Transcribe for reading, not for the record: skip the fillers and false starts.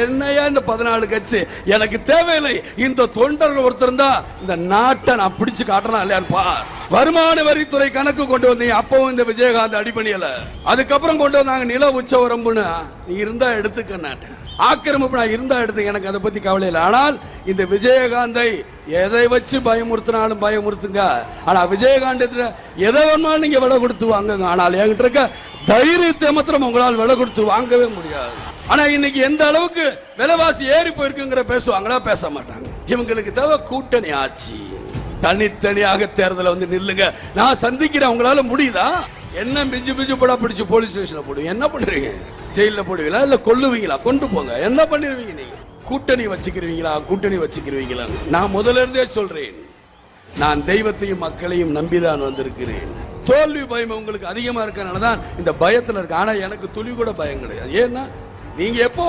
என்னையா இந்த 14 கட்சி எனக்கு தேவையில்லை. இந்த தொண்டர்கள் ஒருத்தர் தான் இந்த நாட்டை நான் பிடிச்சு காட்டுறேன் இல்லையான்னு பார். வருமான வரித்துறை கணக்கு கொண்டு வந்தீங்க, அப்பவும் இந்த விஜயகாந்த் அடிபணியல. அதுக்கப்புறம் கொண்டு வந்தாங்க நில உச்சவரம்புன்னு. நீ இருந்தா எடுத்துக்க நாட்டேன், ஆக்கிரமிப்பு நான் இருந்தா எடுத்துக்க, எனக்கு அதை பத்தி கவலை இல்லை. ஆனால் இந்த விஜயகாந்தை எதை வச்சு பயமுறுத்தினாலும் பயமுறுத்துங்க. ஆனா விஜயகாந்த் எதை வேணாலும் நீங்க விலை கொடுத்து வாங்குங்க. ஆனால் என்கிட்ட இருக்க தைரியத்தை மாத்திரம் உங்களால் விலை கொடுத்து வாங்கவே முடியாது. ஆனா இன்னைக்கு எந்த அளவுக்கு விலைவாசி ஏறி போயிருக்குங்கிற பேசுவாங்களா? பேச மாட்டாங்க. இவங்களுக்கு தேவை கூட்டணி ஆட்சி. தனித்தனியாக தேர்தல வந்து நில்லுங்க, நான் சந்திக்கிறேன். உங்களால முடியுதா? என்ன பிஞ்சு பிஞ்சு போடா பிடிச்சு போலீஸ் ஸ்டேஷன்ல போடுவீங்க, என்ன பண்றீங்க? ஜெயில போடுவீங்களா இல்ல கொல்லுவீங்களா? கொண்டு போங்க, என்ன பண்ணிருவீங்க? நீங்க கூட்டணி வச்சுக்கிறீங்களா? கூட்டணி வச்சுக்கிறீங்களா? நான் முதல்ல இருந்தே சொல்றேன், நான் தெய்வத்தையும் மக்களையும் நம்பிதான் வந்திருக்கிறேன். தோல்வி பயம் உங்களுக்கு அதிகமா இருக்கனாலதான் இந்த பயத்துல இருக்கு. ஆனா எனக்கு துளி கூட பயம் கிடையாது. ஏன்னா நீங்க எப்போ